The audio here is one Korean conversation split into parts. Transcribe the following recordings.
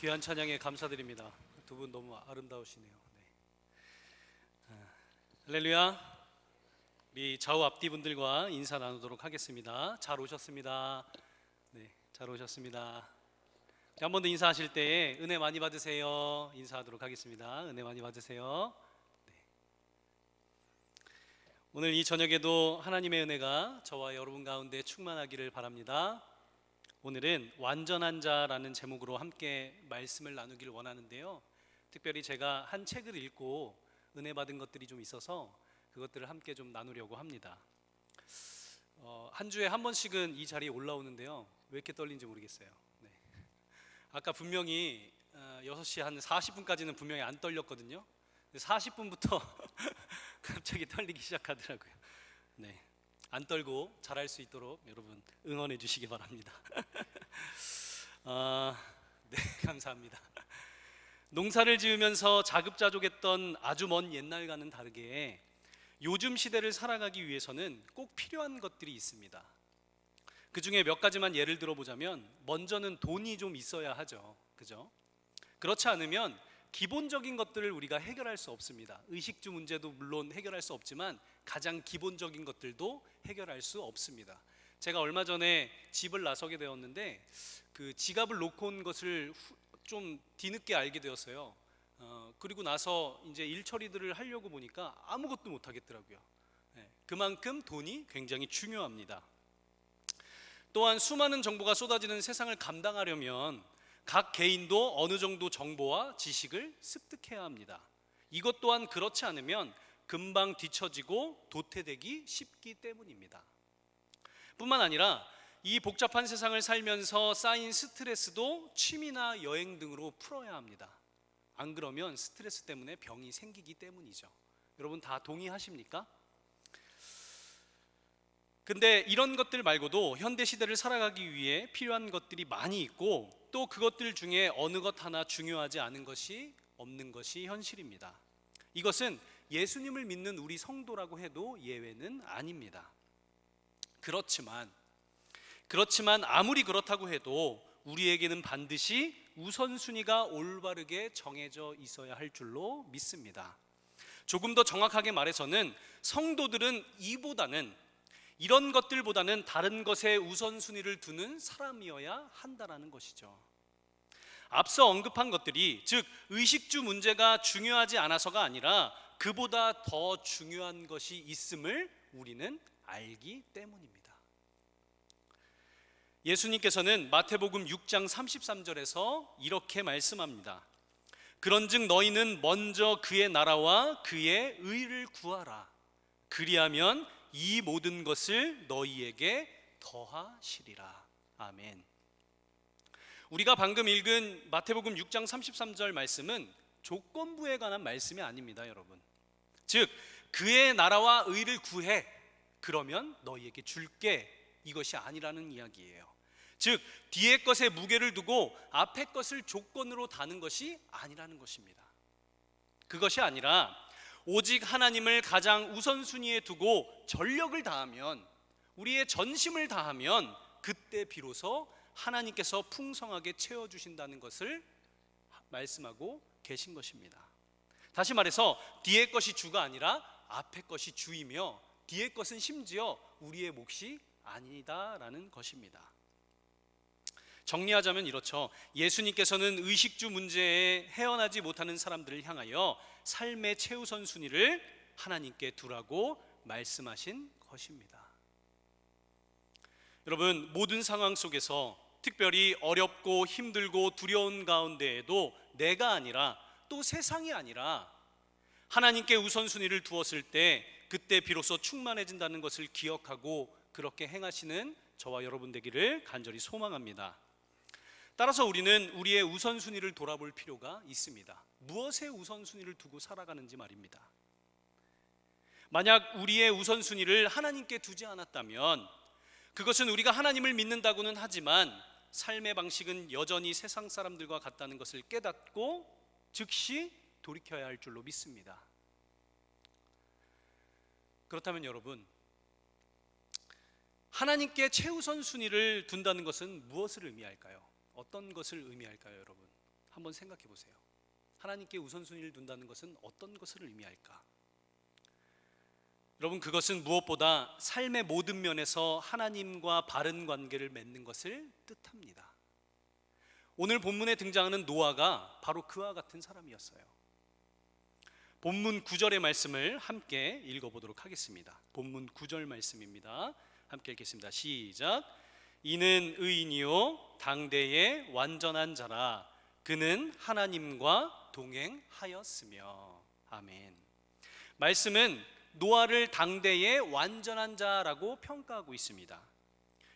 귀한 찬양에 감사드립니다. 두 분 너무 아름다우시네요. 네. 할렐루야. 우리 좌우 앞뒤 분들과 인사 나누도록 하겠습니다. 잘 오셨습니다. 네, 잘 오셨습니다. 한 번 더 인사하실 때에 은혜 많이 받으세요. 인사하도록 하겠습니다. 은혜 많이 받으세요. 네. 오늘 이 저녁에도 하나님의 은혜가 저와 여러분 가운데 충만하기를 바랍니다. 오늘은 완전한 자라는 제목으로 함께 말씀을 나누기를 원하는데요, 특별히 제가 한 책을 읽고 은혜 받은 것들이 좀 있어서 그것들을 함께 좀 나누려고 합니다. 한 주에 한 번씩은 이 자리에 올라오는데요, 왜 이렇게 떨리는지 모르겠어요. 네. 아까 분명히 6시 한 40분까지는 분명히 안 떨렸거든요. 40분부터 갑자기 떨리기 시작하더라고요. 네. 안 떨고 잘할 수 있도록 여러분 응원해 주시기 바랍니다. 네, 감사합니다. 농사를 지으면서 자급자족했던 아주 먼 옛날과는 다르게 요즘 시대를 살아가기 위해서는 꼭 필요한 것들이 있습니다. 그 중에 몇 가지만 예를 들어보자면, 먼저는 돈이 좀 있어야 하죠. 그죠? 그렇지 않으면 기본적인 것들을 우리가 해결할 수 없습니다. 의식주 문제도 물론 해결할 수 없지만 가장 기본적인 것들도 해결할 수 없습니다. 제가 얼마 전에 집을 나서게 되었는데 그 지갑을 놓고 온 것을 좀 뒤늦게 알게 되었어요. 그리고 나서 이제 일 처리들을 하려고 보니까 아무것도 못 하겠더라고요. 그만큼 돈이 굉장히 중요합니다. 또한 수많은 정보가 쏟아지는 세상을 감당하려면 각 개인도 어느 정도 정보와 지식을 습득해야 합니다. 이것 또한 그렇지 않으면 금방 뒤처지고 도태되기 쉽기 때문입니다. 뿐만 아니라 이 복잡한 세상을 살면서 쌓인 스트레스도 취미나 여행 등으로 풀어야 합니다. 안 그러면 스트레스 때문에 병이 생기기 때문이죠. 여러분 다 동의하십니까? 근데 이런 것들 말고도 현대 시대를 살아가기 위해 필요한 것들이 많이 있고, 또 그것들 중에 어느 것 하나 중요하지 않은 것이 없는 것이 현실입니다. 이것은 예수님을 믿는 우리 성도라고 해도 예외는 아닙니다. 그렇지만 아무리 그렇다고 해도 우리에게는 반드시 우선순위가 올바르게 정해져 있어야 할 줄로 믿습니다. 조금 더 정확하게 말해서는 성도들은 이런 것들보다는 다른 것에 우선순위를 두는 사람이어야 한다는 것이죠. 앞서 언급한 것들이, 즉 의식주 문제가 중요하지 않아서가 아니라 그보다 더 중요한 것이 있음을 우리는 알기 때문입니다. 예수님께서는 마태복음 6장 33절에서 이렇게 말씀합니다. 그런즉 너희는 먼저 그의 나라와 그의 의를 구하라. 그리하면 이 모든 것을 너희에게 더하시리라. 아멘. 우리가 방금 읽은 마태복음 6장 33절 말씀은 조건부에 관한 말씀이 아닙니다, 여러분. 즉 그의 나라와 의를 구해, 그러면 너희에게 줄게, 이것이 아니라는 이야기예요. 즉 뒤에 것에 무게를 두고 앞에 것을 조건으로 다는 것이 아니라는 것입니다. 그것이 아니라 오직 하나님을 가장 우선순위에 두고 전력을 다하면, 우리의 전심을 다하면 그때 비로소 하나님께서 풍성하게 채워주신다는 것을 말씀하고 계신 것입니다. 다시 말해서 뒤에 것이 주가 아니라 앞에 것이 주이며, 뒤에 것은 심지어 우리의 몫이 아니다라는 것입니다. 정리하자면 이렇죠. 예수님께서는 의식주 문제에 헤어나지 못하는 사람들을 향하여 삶의 최우선 순위를 하나님께 두라고 말씀하신 것입니다. 여러분, 모든 상황 속에서 특별히 어렵고 힘들고 두려운 가운데에도 내가 아니라, 또 세상이 아니라 하나님께 우선순위를 두었을 때 그때 비로소 충만해진다는 것을 기억하고 그렇게 행하시는 저와 여러분 되기를 간절히 소망합니다. 따라서 우리는 우리의 우선순위를 돌아볼 필요가 있습니다. 무엇에 우선순위를 두고 살아가는지 말입니다. 만약 우리의 우선순위를 하나님께 두지 않았다면, 그것은 우리가 하나님을 믿는다고는 하지만 삶의 방식은 여전히 세상 사람들과 같다는 것을 깨닫고 즉시 돌이켜야 할 줄로 믿습니다. 그렇다면 여러분, 하나님께 최우선 순위를 둔다는 것은 무엇을 의미할까요? 어떤 것을 의미할까요, 여러분? 한번 생각해 보세요. 하나님께 우선순위를 둔다는 것은 어떤 것을 의미할까? 여러분, 그것은 무엇보다 삶의 모든 면에서 하나님과 바른 관계를 맺는 것을 뜻합니다. 오늘 본문에 등장하는 노아가 바로 그와 같은 사람이었어요. 본문 9절의 말씀을 함께 읽어보도록 하겠습니다. 본문 9절 말씀입니다. 함께 읽겠습니다. 시작. 이는 의인이요 당대의 완전한 자라. 그는 하나님과 동행하였으며. 아멘. 말씀은 노아를 당대의 완전한 자라고 평가하고 있습니다.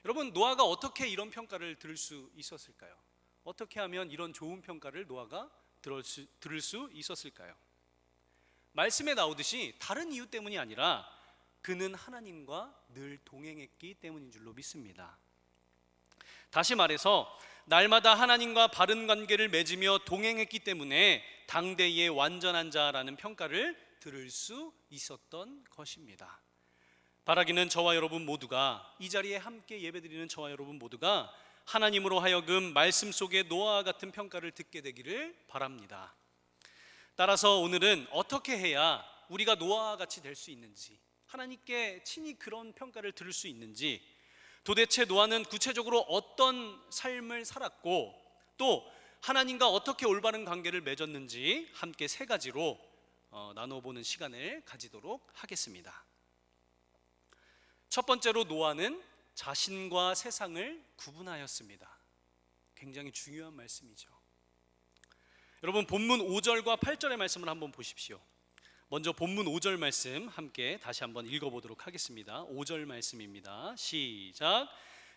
여러분, 노아가 어떻게 이런 평가를 들을 수 있었을까요? 어떻게 하면 이런 좋은 평가를 노아가 들을 수 있었을까요? 말씀에 나오듯이 다른 이유 때문이 아니라 그는 하나님과 늘 동행했기 때문인 줄로 믿습니다. 다시 말해서 날마다 하나님과 바른 관계를 맺으며 동행했기 때문에 당대의 완전한 자라는 평가를 들을 수 있었던 것입니다. 바라기는 저와 여러분 모두가, 이 자리에 함께 예배드리는 저와 여러분 모두가 하나님으로 하여금 말씀 속에 노아와 같은 평가를 듣게 되기를 바랍니다. 따라서 오늘은 어떻게 해야 우리가 노아와 같이 될 수 있는지, 하나님께 친히 그런 평가를 들을 수 있는지, 도대체 노아는 구체적으로 어떤 삶을 살았고 또 하나님과 어떻게 올바른 관계를 맺었는지 함께 세 가지로 나눠보는 시간을 가지도록 하겠습니다. 첫 번째로 노아는 자신과 세상을 구분하였습니다. 굉장히 중요한 말씀이죠. 여러분, 본문 5절과 8절의 말씀을 한번 보십시오. 먼저 본문 5절 말씀 함께 다시 한번 읽어보도록 하겠습니다. 5절 말씀입니다. 시작.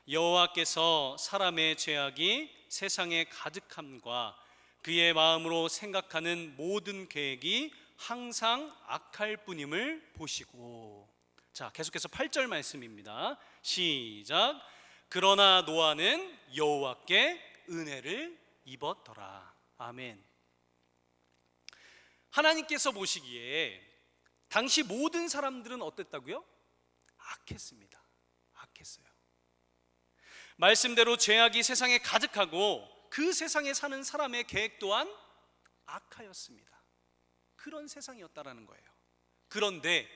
여호와께서 사람의 죄악이 세상에 가득함과 그의 마음으로 생각하는 모든 계획이 항상 악할 뿐임을 보시고. 자, 계속해서 8절 말씀입니다. 시작. 그러나 노아는 여호와께 은혜를 입었더라. 아멘. 하나님께서 보시기에 당시 모든 사람들은 어땠다고요? 악했습니다. 악했어요. 말씀대로 죄악이 세상에 가득하고 그 세상에 사는 사람의 계획 또한 악하였습니다. 그런 세상이었다라는 거예요. 그런데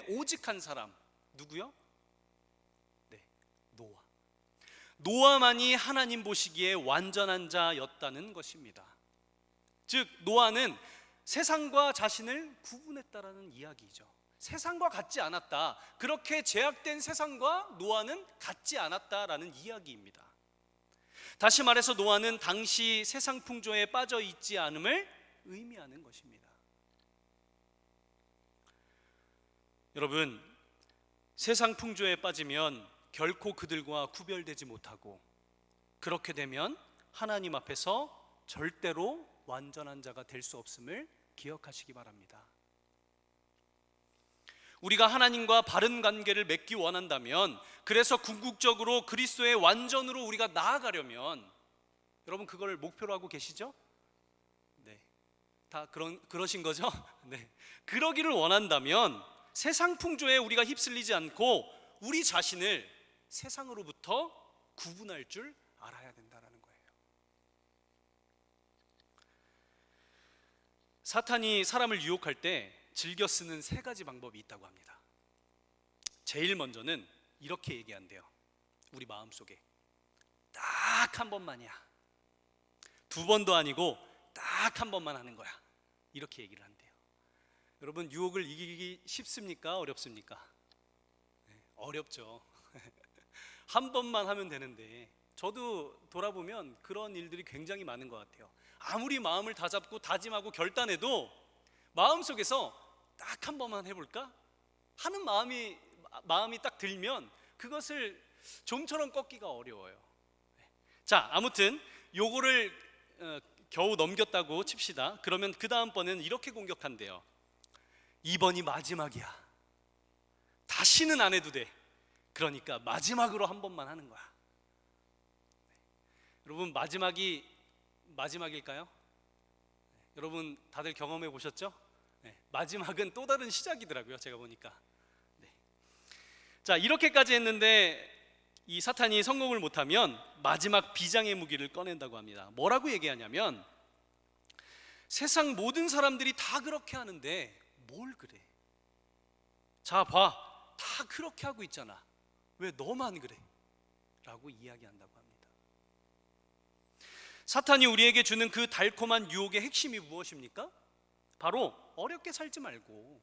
오직 한 사람, 누구요? 네, 노아. 노아만이 하나님 보시기에 완전한 자였다는 것입니다. 즉 노아는 세상과 자신을 구분했다라는 이야기죠. 세상과 같지 않았다. 그렇게 죄악된 세상과 노아는 같지 않았다라는 이야기입니다. 다시 말해서 노아는 당시 세상 풍조에 빠져 있지 않음을 의미하는 것입니다. 여러분, 세상 풍조에 빠지면 결코 그들과 구별되지 못하고, 그렇게 되면 하나님 앞에서 절대로 완전한 자가 될 수 없음을 기억하시기 바랍니다. 우리가 하나님과 바른 관계를 맺기 원한다면, 그래서 궁극적으로 그리스도의 완전으로 우리가 나아가려면, 여러분 그걸 목표로 하고 계시죠? 네, 다 그러신 거죠? 네, 그러기를 원한다면 세상 풍조에 우리가 휩쓸리지 않고 우리 자신을 세상으로부터 구분할 줄 알아야 된다는 거예요. 사탄이 사람을 유혹할 때 즐겨 쓰는 세 가지 방법이 있다고 합니다. 제일 먼저는 이렇게 얘기한대요. 우리 마음속에 딱 한 번만이야. 두 번도 아니고 딱 한 번만 하는 거야. 이렇게 얘기를 한대요. 여러분, 유혹을 이기기 쉽습니까? 어렵습니까? 네, 어렵죠. 한 번만 하면 되는데, 저도 돌아보면 그런 일들이 굉장히 많은 것 같아요. 아무리 마음을 다잡고 다짐하고 결단해도 마음속에서 딱 한 번만 해볼까? 하는 마음이 딱 들면 그것을 좀처럼 꺾기가 어려워요. 자, 아무튼 요거를 겨우 넘겼다고 칩시다. 그러면 그 다음번에는 이렇게 공격한대요. 이번이 마지막이야. 다시는 안 해도 돼. 그러니까 마지막으로 한 번만 하는 거야. 여러분, 마지막이 마지막일까요? 여러분 다들 경험해 보셨죠? 네, 마지막은 또 다른 시작이더라고요. 제가 보니까. 네. 자, 이렇게까지 했는데 이 사탄이 성공을 못하면 마지막 비장의 무기를 꺼낸다고 합니다. 뭐라고 얘기하냐면, 세상 모든 사람들이 다 그렇게 하는데 뭘 그래? 자, 봐, 다 그렇게 하고 있잖아. 왜 너만 그래? 라고 이야기한다고 합니다. 사탄이 우리에게 주는 그 달콤한 유혹의 핵심이 무엇입니까? 바로 어렵게 살지 말고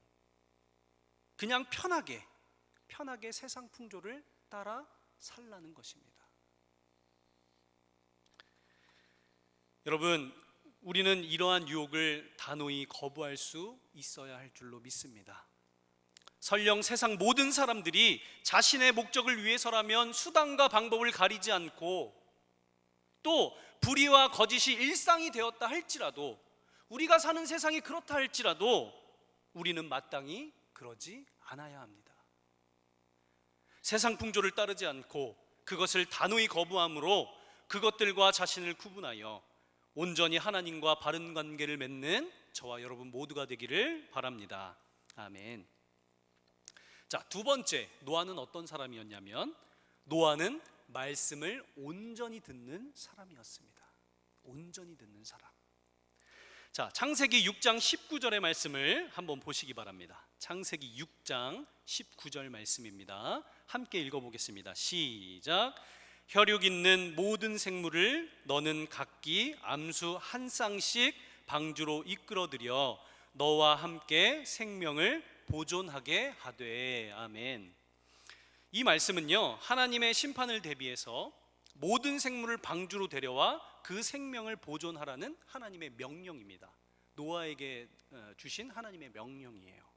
그냥 편하게 세상 풍조를 따라 살라는 것입니다. 여러분, 우리는 이러한 유혹을 단호히 거부할 수 있어야 할 줄로 믿습니다. 설령 세상 모든 사람들이 자신의 목적을 위해서라면 수단과 방법을 가리지 않고 또 불의와 거짓이 일상이 되었다 할지라도, 우리가 사는 세상이 그렇다 할지라도 우리는 마땅히 그러지 않아야 합니다. 세상 풍조를 따르지 않고 그것을 단호히 거부함으로 그것들과 자신을 구분하여 온전히 하나님과 바른 관계를 맺는 저와 여러분 모두가 되기를 바랍니다. 아멘. 자, 두 번째, 노아는 어떤 사람이었냐면, 노아는 말씀을 온전히 듣는 사람이었습니다. 온전히 듣는 사람. 자, 창세기 6장 19절의 말씀을 한번 보시기 바랍니다. 창세기 6장 19절 말씀입니다. 함께 읽어보겠습니다. 시작. 혈육 있는 모든 생물을 너는 각기 암수 한 쌍씩 방주로 이끌어들여 너와 함께 생명을 보존하게 하되. 아멘. 이 말씀은요, 하나님의 심판을 대비해서 모든 생물을 방주로 데려와 그 생명을 보존하라는 하나님의 명령입니다. 노아에게 주신 하나님의 명령이에요.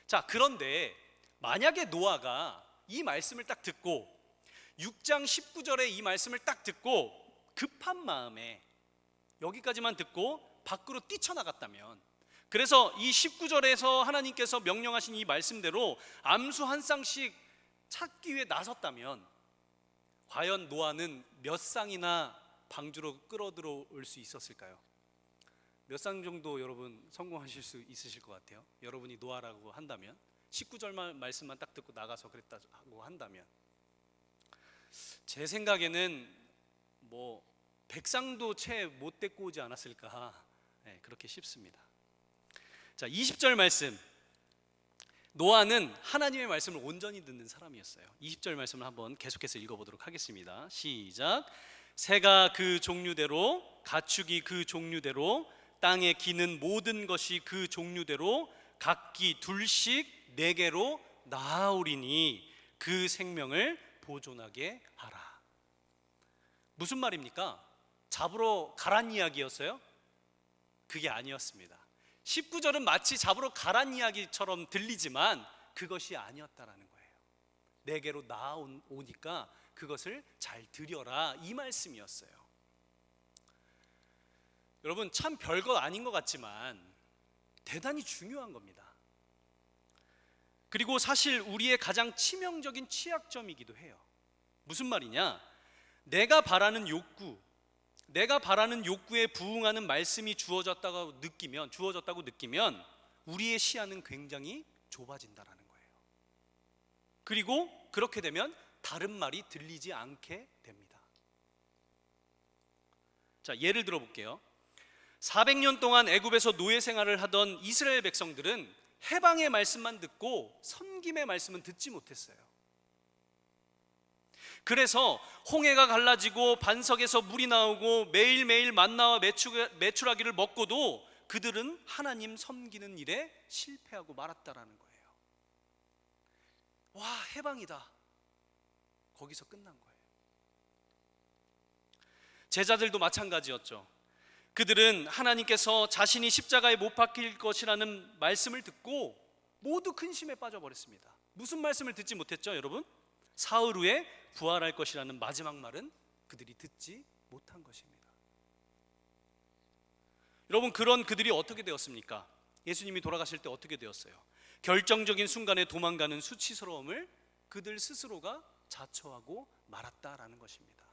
자, 그런데 만약에 노아가 이 말씀을 딱 듣고 6장 19절에 이 말씀을 딱 듣고 급한 마음에 여기까지만 듣고 밖으로 뛰쳐나갔다면, 그래서 이 19절에서 하나님께서 명령하신 이 말씀대로 암수 한 쌍씩 찾기 위해 나섰다면, 과연 노아는 몇 쌍이나 방주로 끌어들어올 수 있었을까요? 몇 쌍 정도 여러분 성공하실 수 있으실 것 같아요? 여러분이 노아라고 한다면, 19절만 말씀만 딱 듣고 나가서 그랬다고 한다면, 제 생각에는 뭐 100쌍도 채 못 데리고 오지 않았을까, 그렇게 싶습니다. 자, 20절 말씀. 노아는 하나님의 말씀을 온전히 듣는 사람이었어요. 20절 말씀을 한번 계속해서 읽어보도록 하겠습니다. 시작. 새가 그 종류대로, 가축이 그 종류대로, 땅에 기는 모든 것이 그 종류대로 각기 둘씩 네개로 나아오리니 그 생명을 보존하게 하라. 무슨 말입니까? 잡으러 가란 이야기였어요? 그게 아니었습니다. 19절은 마치 잡으러 가란 이야기처럼 들리지만 그것이 아니었다라는 거예요. 네개로 나아오니까 그것을 잘 들여라, 이 말씀이었어요. 여러분, 참 별거 아닌 것 같지만 대단히 중요한 겁니다. 그리고 사실 우리의 가장 치명적인 취약점이기도 해요. 무슨 말이냐? 내가 바라는 욕구에 부응하는 말씀이 주어졌다고 느끼면 우리의 시야는 굉장히 좁아진다라는 거예요. 그리고 그렇게 되면 다른 말이 들리지 않게 됩니다. 자, 예를 들어 볼게요. 400년 동안 애굽에서 노예 생활을 하던 이스라엘 백성들은 해방의 말씀만 듣고 섬김의 말씀은 듣지 못했어요. 그래서 홍해가 갈라지고 반석에서 물이 나오고 매일매일 만나와 메추라기를 먹고도 그들은 하나님 섬기는 일에 실패하고 말았다라는 거예요. 와, 해방이다. 거기서 끝난 거예요. 제자들도 마찬가지였죠. 그들은 하나님께서 자신이 십자가에 못 박힐 것이라는 말씀을 듣고 모두 근심에 빠져버렸습니다. 무슨 말씀을 듣지 못했죠, 여러분? 사흘 후에 부활할 것이라는 마지막 말은 그들이 듣지 못한 것입니다. 여러분, 그런 그들이 어떻게 되었습니까? 예수님이 돌아가실 때 어떻게 되었어요? 결정적인 순간에 도망가는 수치스러움을 그들 스스로가 자초하고 말았다라는 것입니다.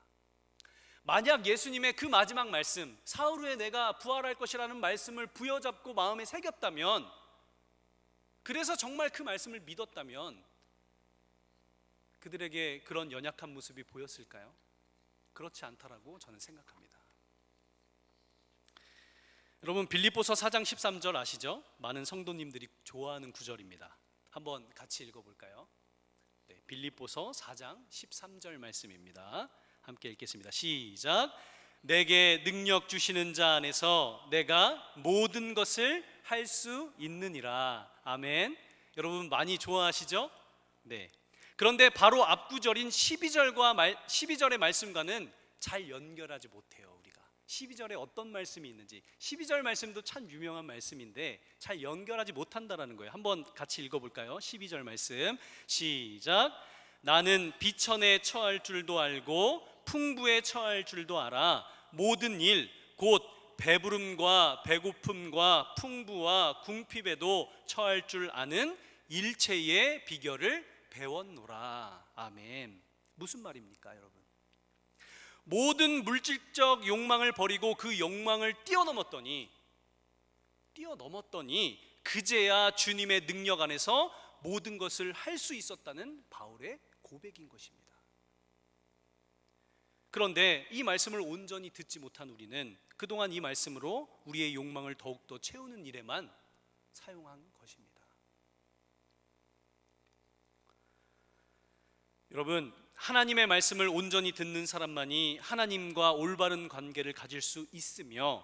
만약 예수님의 그 마지막 말씀, 사흘 후에 내가 부활할 것이라는 말씀을 부여잡고 마음에 새겼다면, 그래서 정말 그 말씀을 믿었다면, 그들에게 그런 연약한 모습이 보였을까요? 그렇지 않다라고 저는 생각합니다. 여러분, 빌립보서 4장 13절 아시죠? 많은 성도님들이 좋아하는 구절입니다. 한번 같이 읽어볼까요? 네, 빌립보서 4장 13절 말씀입니다. 함께 읽겠습니다. 시작. 내게 능력 주시는 자 안에서 내가 모든 것을 할 수 있느니라. 아멘. 여러분 많이 좋아하시죠? 네. 그런데 바로 앞구절인 12절의 말씀과는 잘 연결하지 못해요. 우리가 12절에 어떤 말씀이 있는지, 12절 말씀도 참 유명한 말씀인데 잘 연결하지 못한다라는 거예요. 한번 같이 읽어볼까요? 12절 말씀 시작. 나는 비천에 처할 줄도 알고 풍부에 처할 줄도 알아. 모든 일 곧 배부름과 배고픔과 풍부와 궁핍에도 처할 줄 아는 일체의 비결을 배웠노라. 아멘. 무슨 말입니까, 여러분? 모든 물질적 욕망을 버리고 그 욕망을 뛰어넘었더니 그제야 주님의 능력 안에서 모든 것을 할 수 있었다는 바울의 고백인 것입니다. 그런데 이 말씀을 온전히 듣지 못한 우리는 그동안 이 말씀으로 우리의 욕망을 더욱더 채우는 일에만 사용한 것입니다. 여러분, 하나님의 말씀을 온전히 듣는 사람만이 하나님과 올바른 관계를 가질 수 있으며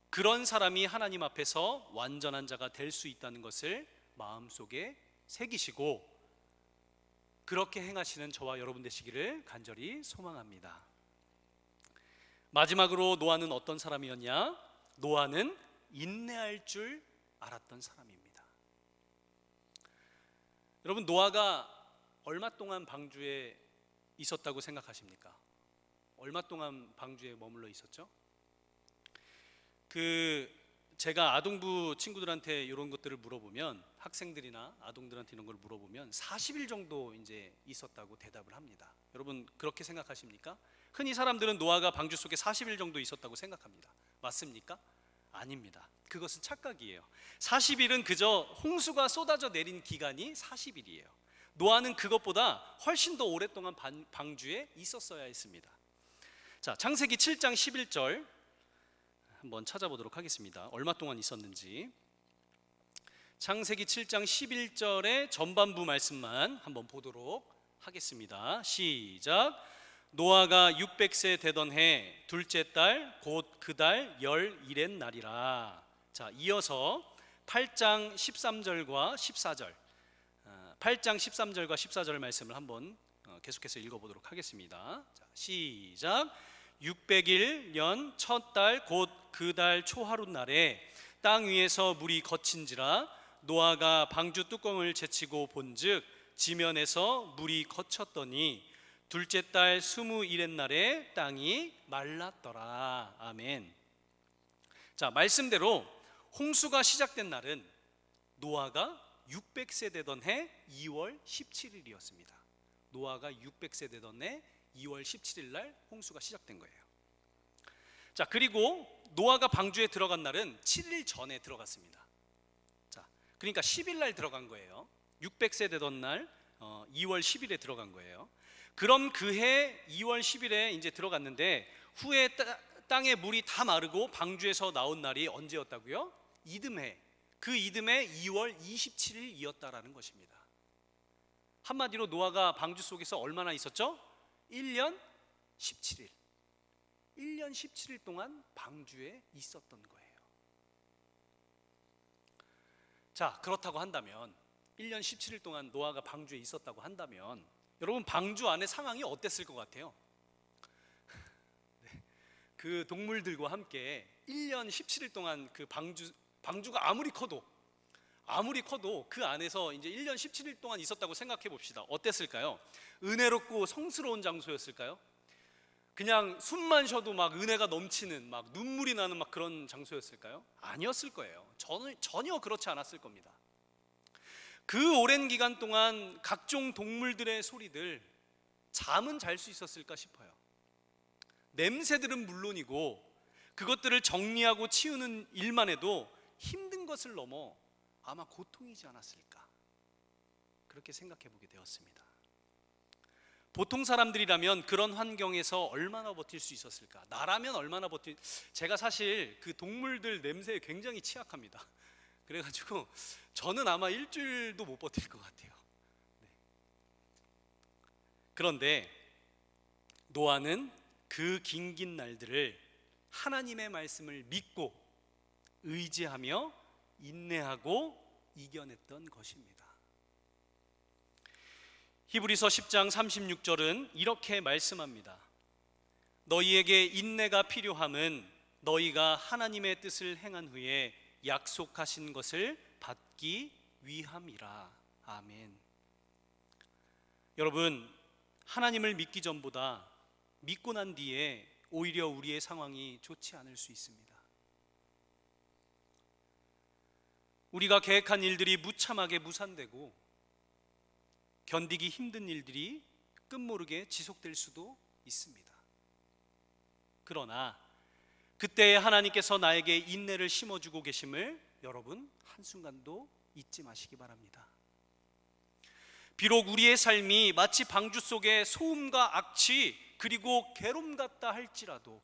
그런 사람이 하나님 앞에서 완전한 자가 될 수 있다는 것을 마음속에 새기시고 그렇게 행하시는 저와 여러분 되시기를 간절히 소망합니다. 마지막으로 노아는 어떤 사람이었냐? 노아는 인내할 줄 알았던 사람입니다. 여러분, 노아가 얼마 동안 방주에 있었다고 생각하십니까? 얼마 동안 방주에 머물러 있었죠? 제가 아동부 친구들한테 이런 것들을 물어보면, 학생들이나 아동들한테 이런 걸 물어보면 40일 정도 이제 있었다고 대답을 합니다. 여러분 그렇게 생각하십니까? 흔히 사람들은 노아가 방주 속에 40일 정도 있었다고 생각합니다. 맞습니까? 아닙니다. 그것은 착각이에요. 40일은 그저 홍수가 쏟아져 내린 기간이 40일이에요. 노아는 그것보다 훨씬 더 오랫동안 방주에 있었어야 했습니다. 자, 창세기 7장 11절 한번 찾아보도록 하겠습니다. 얼마 동안 있었는지. 창세기 7장 11절의 전반부 말씀만 한번 보도록 하겠습니다. 시작. 노아가 600세 되던 해 둘째 달 곧 그 달 11의 날이라. 자, 이어서 8장 13절과 14절 8장 13절과 14절 말씀을 한번 계속해서 읽어보도록 하겠습니다. 자, 시작. 600일 첫 달 곧 그 달 초하룻 날에 땅 위에서 물이 거친지라. 노아가 방주 뚜껑을 제치고 본즉 지면에서 물이 거쳤더니 둘째 달 21의 날에 땅이 말랐더라. 아멘. 자, 말씀대로 홍수가 시작된 날은 노아가 600세 되던 해 2월 17일이었습니다. 노아가 600세 되던 해 2월 17일 날 홍수가 시작된 거예요. 자, 그리고 노아가 방주에 들어간 날은 7일 전에 들어갔습니다. 자, 그러니까 10일 날 들어간 거예요. 600세 되던 날 2월 10일에 들어간 거예요. 그럼 그 해 2월 10일에 이제 들어갔는데 후에 땅에 물이 다 마르고 방주에서 나온 날이 언제였다고요? 이듬해. 그 이듬해 2월 27일이었다라는 것입니다. 한마디로 노아가 방주 속에서 얼마나 있었죠? 1년 17일. 1년 17일 동안 방주에 있었던 거예요. 자, 그렇다고 한다면 1년 17일 동안 노아가 방주에 있었다고 한다면 여러분 방주 안의 상황이 어땠을 것 같아요? 네, 그 동물들과 함께 1년 17일 동안 그 방주가 아무리 커도 그 안에서 이제 1년 17일 동안 있었다고 생각해 봅시다. 어땠을까요? 은혜롭고 성스러운 장소였을까요? 그냥 숨만 쉬어도 막 은혜가 넘치는 막 눈물이 나는 막 그런 장소였을까요? 아니었을 거예요. 전혀 그렇지 않았을 겁니다. 그 오랜 기간 동안 각종 동물들의 소리들, 잠은 잘 수 있었을까 싶어요. 냄새들은 물론이고 그것들을 정리하고 치우는 일만 해도 힘든 것을 넘어 아마 고통이지 않았을까, 그렇게 생각해 보게 되었습니다. 보통 사람들이라면 그런 환경에서 얼마나 버틸 수 있었을까? 나라면 얼마나 제가 사실 그 동물들 냄새에 굉장히 취약합니다. 그래가지고 저는 아마 일주일도 못 버틸 것 같아요. 네. 그런데 노아는 그 긴긴 날들을 하나님의 말씀을 믿고 의지하며 인내하고 이겨냈던 것입니다. 히브리서 10장 36절은 이렇게 말씀합니다. 너희에게 인내가 필요함은 너희가 하나님의 뜻을 행한 후에 약속하신 것을 받기 위함이라. 아멘. 여러분, 하나님을 믿기 전보다 믿고 난 뒤에 오히려 우리의 상황이 좋지 않을 수 있습니다. 우리가 계획한 일들이 무참하게 무산되고 견디기 힘든 일들이 끝모르게 지속될 수도 있습니다. 그러나 그때 하나님께서 나에게 인내를 심어주고 계심을 여러분 한순간도 잊지 마시기 바랍니다. 비록 우리의 삶이 마치 방주 속의 소음과 악취 그리고 괴로움 같다 할지라도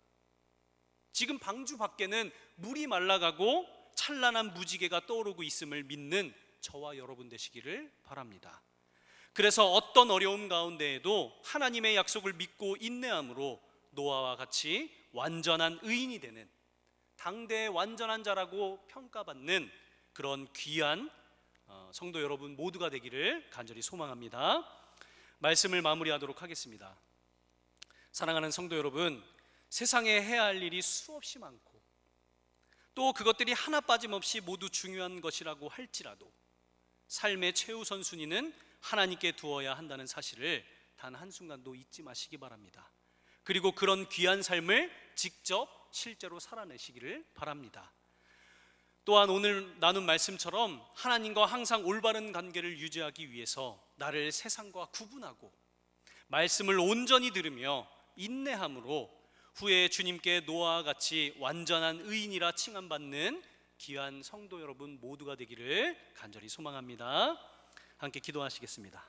지금 방주 밖에는 물이 말라가고 찬란한 무지개가 떠오르고 있음을 믿는 저와 여러분 되시기를 바랍니다. 그래서 어떤 어려움 가운데에도 하나님의 약속을 믿고 인내함으로 노아와 같이 완전한 의인이 되는, 당대의 완전한 자라고 평가받는 그런 귀한 성도 여러분 모두가 되기를 간절히 소망합니다. 말씀을 마무리하도록 하겠습니다. 사랑하는 성도 여러분, 세상에 해야 할 일이 수없이 많고 또 그것들이 하나 빠짐없이 모두 중요한 것이라고 할지라도 삶의 최우선 순위는 하나님께 두어야 한다는 사실을 단 한순간도 잊지 마시기 바랍니다. 그리고 그런 귀한 삶을 직접 실제로 살아내시기를 바랍니다. 또한 오늘 나눈 말씀처럼 하나님과 항상 올바른 관계를 유지하기 위해서 나를 세상과 구분하고 말씀을 온전히 들으며 인내함으로 후에 주님께 노아와 같이 완전한 의인이라 칭함받는 귀한 성도 여러분 모두가 되기를 간절히 소망합니다. 함께 기도하시겠습니다.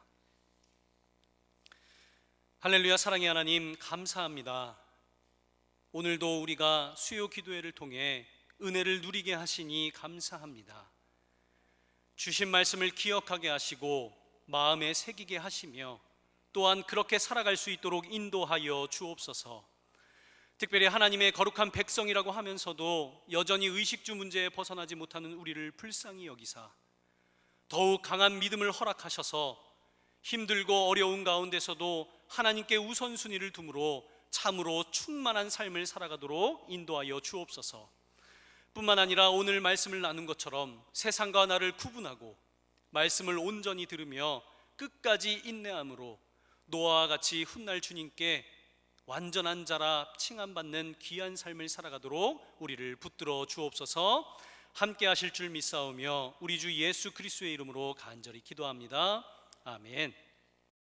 할렐루야. 사랑의 하나님, 감사합니다. 오늘도 우리가 수요 기도회를 통해 은혜를 누리게 하시니 감사합니다. 주신 말씀을 기억하게 하시고 마음에 새기게 하시며 또한 그렇게 살아갈 수 있도록 인도하여 주옵소서. 특별히 하나님의 거룩한 백성이라고 하면서도 여전히 의식주 문제에 벗어나지 못하는 우리를 불쌍히 여기사 더욱 강한 믿음을 허락하셔서 힘들고 어려운 가운데서도 하나님께 우선순위를 둠으로 참으로 충만한 삶을 살아가도록 인도하여 주옵소서. 뿐만 아니라 오늘 말씀을 나눈 것처럼 세상과 나를 구분하고 말씀을 온전히 들으며 끝까지 인내함으로 노아와 같이 훗날 주님께 완전한 자라 칭함받는 귀한 삶을 살아가도록 우리를 붙들어 주옵소서. 함께 하실 줄 믿사오며 우리 주 예수 그리스도의 이름으로 간절히 기도합니다. 아멘.